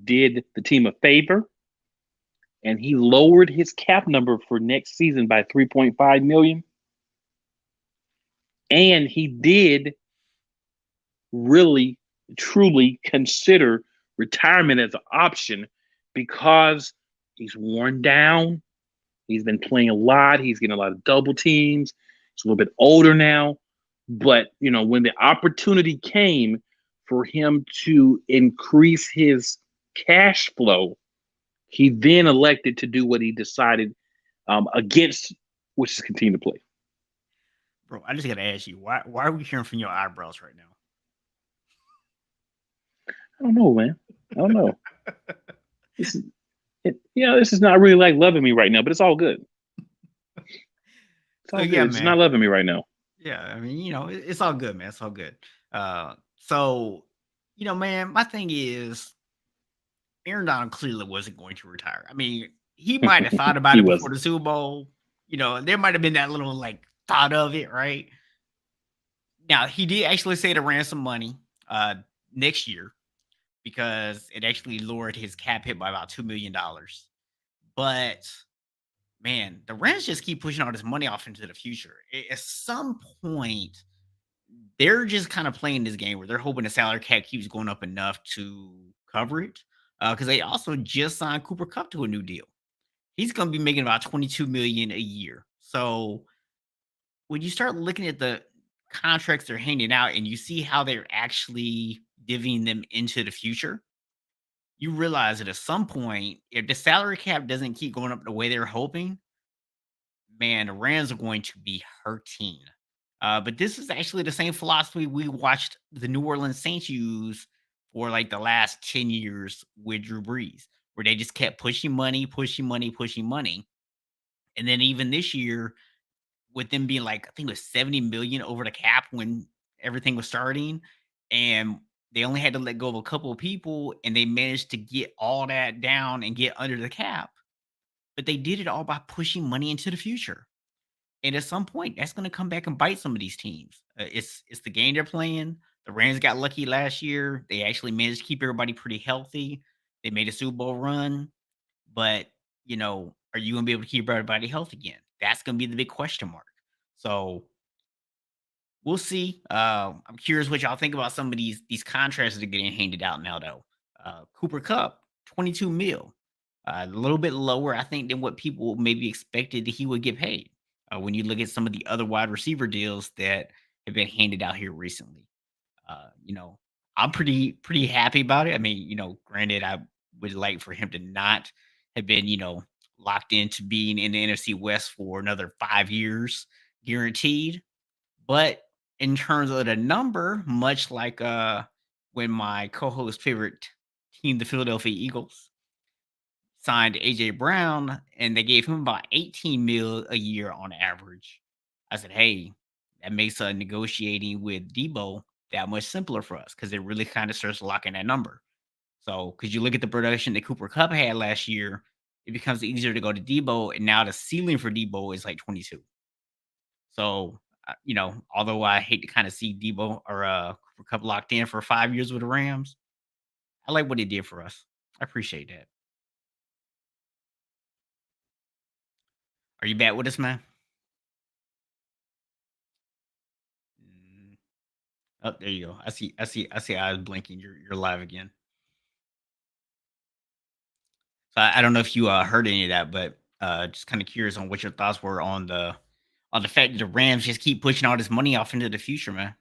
did the team a favor and he lowered his cap number for next season by 3.5 million. And he did really truly consider retirement as an option because he's worn down. He's been playing a lot. He's getting a lot of double teams. He's a little bit older now. But, when the opportunity came for him to increase his cash flow, he then elected to do what he decided against, which is continue to play. Bro, I just got to ask you, why are we hearing from your eyebrows right now? I don't know, man. I don't know. This is not really like loving me right now, but it's all good. It's all good. Yeah, It's man. not loving me right now. Yeah, I mean, it's all good, man. It's all good. So, man, my thing is Aaron Donald clearly wasn't going to retire. I mean, he might have thought about He it before wasn't. the Super Bowl. There might have been that little thought of it, right? Now, he did actually say to ransom money next year because it actually lowered his cap hit by about $2 million. But man, the Rams just keep pushing all this money off into the future. At some point, they're just kind of playing this game where they're hoping the salary cap keeps going up enough to cover it. Because they also just signed Cooper Cup to a new deal. He's going to be making about 22 million a year. So when you start looking at the contracts they're handing out and you see how they're actually divvying them into the future, you realize that at some point, if the salary cap doesn't keep going up the way they're hoping, man, the Rams are going to be hurting. But this is actually the same philosophy we watched the New Orleans Saints use for the last 10 years with Drew Brees, where they just kept pushing money, pushing money, pushing money. And then even this year, with them being I think it was 70 million over the cap when everything was starting. And they only had to let go of a couple of people and they managed to get all that down and get under the cap. But they did it all by pushing money into the future. And at some point, that's going to come back and bite some of these teams. It's the game they're playing. The Rams got lucky last year. They actually managed to keep everybody pretty healthy. They made a Super Bowl run. But, are you going to be able to keep everybody healthy again? That's going to be the big question mark. So we'll see. I'm curious what y'all think about some of these contracts that are getting handed out now, though. Cooper Cup, 22 mil. A little bit lower, I think, than what people maybe expected that he would get paid. When you look at some of the other wide receiver deals that have been handed out here recently. Uh, you know, I'm pretty happy about it. I mean, granted, I would like for him to not have been, locked into being in the NFC West for another 5 years guaranteed. But in terms of the number, much like when my co-host favorite team, the Philadelphia Eagles, signed AJ Brown and they gave him about 18 mil a year on average. I said, hey, that makes negotiating with Debo that much simpler for us because it really kind of starts locking that number. So, because you look at the production that Cooper Cup had last year, it becomes easier to go to Debo, and now the ceiling for Debo is 22. So, although I hate to kind of see Debo or Cooper Cup locked in for 5 years with the Rams, I like what he did for us. I appreciate that. Are you back with us, man? Mm, Oh, there you go. I see eyes blinking. You're live again. So I don't know if you heard any of that, but just kind of curious on what your thoughts were on the fact that the Rams just keep pushing all this money off into the future, man.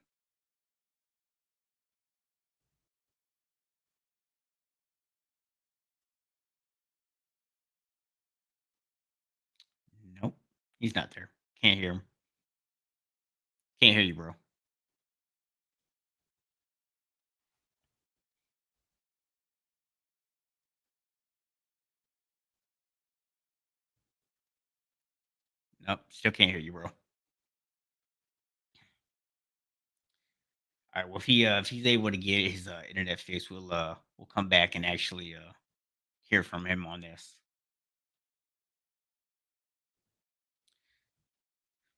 Nope, he's not there. Can't hear him. Can't hear you, bro. Nope, still can't hear you, bro. All right. Well, if he's able to get his internet fixed, we'll come back and actually hear from him on this.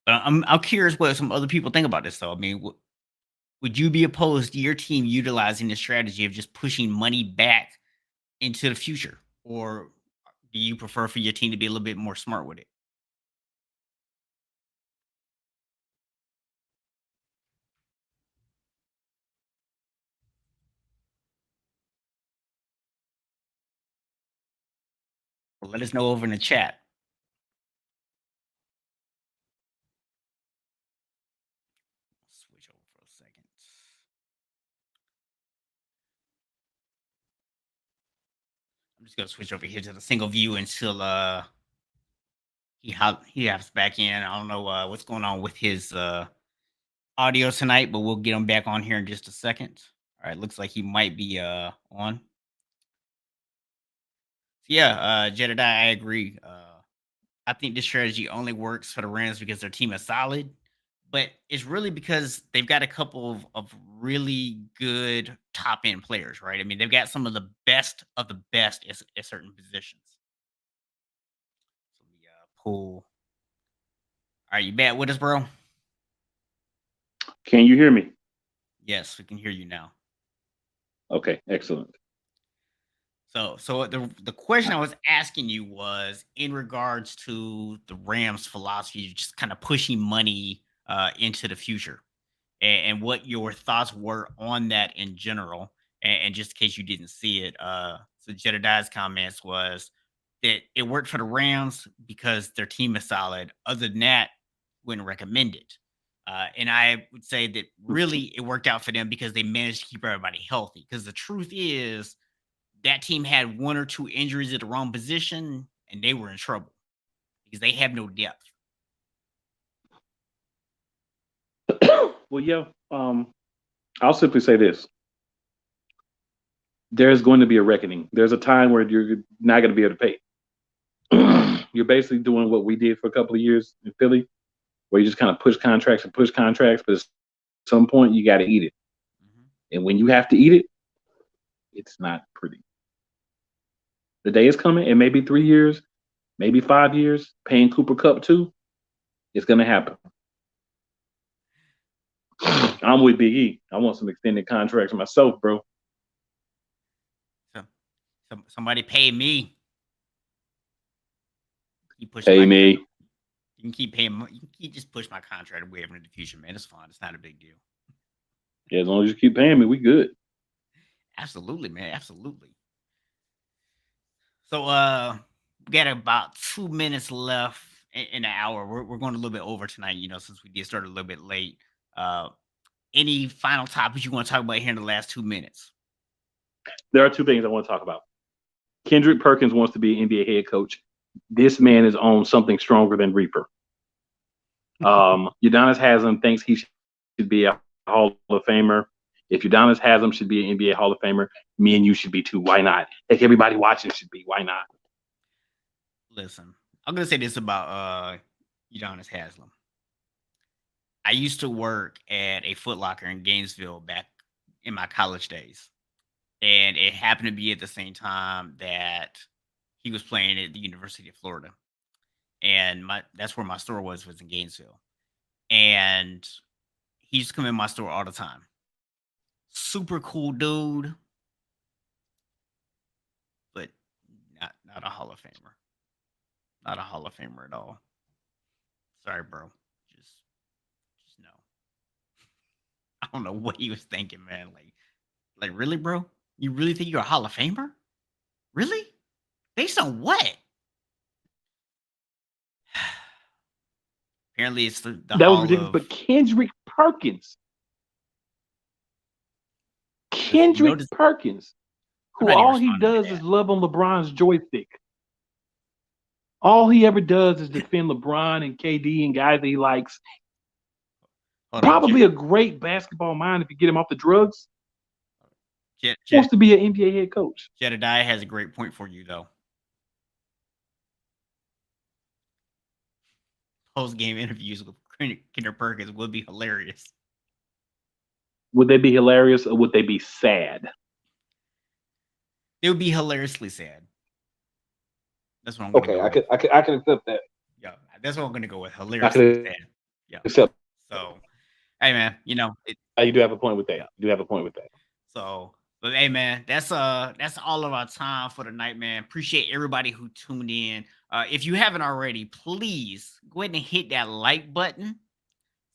But I'm curious what some other people think about this, though. I mean, would you be opposed to your team utilizing the strategy of just pushing money back into the future, or do you prefer for your team to be a little bit more smart with it? Well, let us know over in the chat. Switch over for a second. I'm just gonna switch over here to the single view until he hops back in. I don't know what's going on with his audio tonight, but we'll get him back on here in just a second. All right, looks like he might be on. So yeah, Jedediah, I agree. I think this strategy only works for the Rams because their team is solid, but it's really because they've got a couple of really good top end players, right? I mean, they've got some of the best at certain positions. So let me pull. All right, you back with us, bro? Can you hear me? Yes, we can hear you now. Okay, excellent. So the question I was asking you was in regards to the Rams' philosophy, just kind of pushing money into the future, and what your thoughts were on that in general. And just in case you didn't see it, so Jedediah's comments was that it worked for the Rams because their team is solid. Other than that, wouldn't recommend it. And I would say that really it worked out for them because they managed to keep everybody healthy. Because the truth is that team had one or two injuries at the wrong position, and they were in trouble because they have no depth. Well, yeah. I'll simply say this: there's going to be a reckoning. There's a time where you're not going to be able to pay. You're basically doing what we did for a couple of years in Philly, where you just kind of push contracts and push contracts, but at some point you got to eat it. And when you have to eat it, it's not pretty. The day is coming, and maybe 3 years, maybe 5 years, paying Cooper Cup too, it's going to happen. I'm with Big E. I want some extended contracts myself, bro. Somebody pay me. Pay me. You can keep paying. You can keep just push my contract away in the future, man. It's fine. It's not a big deal. Yeah, as long as you keep paying me, we good. Absolutely, man. Absolutely. So we got about 2 minutes left in an hour. We're going a little bit over tonight, since we did start a little bit late. Any final topics you want to talk about here in the last 2 minutes? There are two things I want to talk about. Kendrick Perkins wants to be an NBA head coach. This man is on something stronger than Reaper. Udonis Haslem thinks he should be a Hall of Famer. If Udonis Haslem should be an NBA Hall of Famer, me and you should be too. Why not? Like everybody watching should be. Why not? Listen, I'm gonna say this about Udonis Haslem. I used to work at a Foot Locker in Gainesville back in my college days, and it happened to be at the same time that he was playing at the University of Florida, and that's where my store was in Gainesville, and he used to come in my store all the time. Super cool dude, but not a Hall of Famer. Not a Hall of Famer at all. Sorry, bro. Just no. I don't know what he was thinking, man. Like really, bro? You really think you're a Hall of Famer? Really? Based on what? Apparently, it's the that Hall was ridiculous. of. But Kendrick Perkins, Perkins, who all he does is love on LeBron's joystick. All he ever does is defend LeBron and KD and guys that he likes. Probably a great basketball mind if you get him off the drugs. Wants to be an NBA head coach. Jedediah has a great point for you, though. Post-game interviews with Kendrick Perkins would be hilarious. Would they be hilarious or would they be sad? It would be hilariously sad. That's what I'm gonna Okay, go I with. can accept that. Yeah, that's what I'm gonna go with. I Hilariously can sad. Yeah. accept. So, hey man, You do have a point with that. yeah. You do have a point with that. So, but hey man, that's all of our time for tonight, man. Appreciate everybody who tuned in. If you haven't already, please go ahead and hit that like button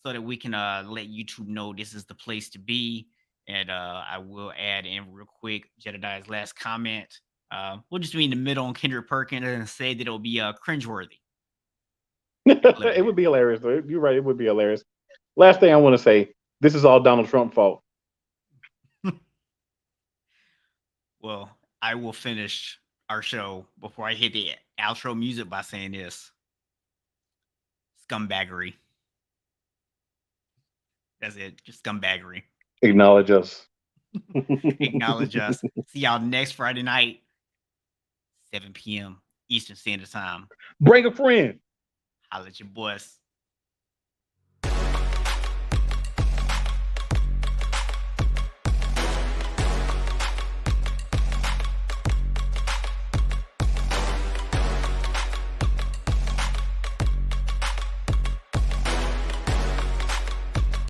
so that we can let YouTube know this is the place to be. And I will add in real quick Jedediah's last comment. We'll just be in the middle on Kendrick Perkins and say that it'll be cringeworthy. It would be hilarious. You're right. It would be hilarious. Last thing I want to say: this is all Donald Trump's fault. Well, I will finish our show before I hit the outro music by saying this: scumbaggery. That's it. Just scumbaggery. Acknowledge us. Acknowledge us. See y'all next Friday night, 7 p.m. Eastern Standard Time. Bring a friend. Holla at your boys.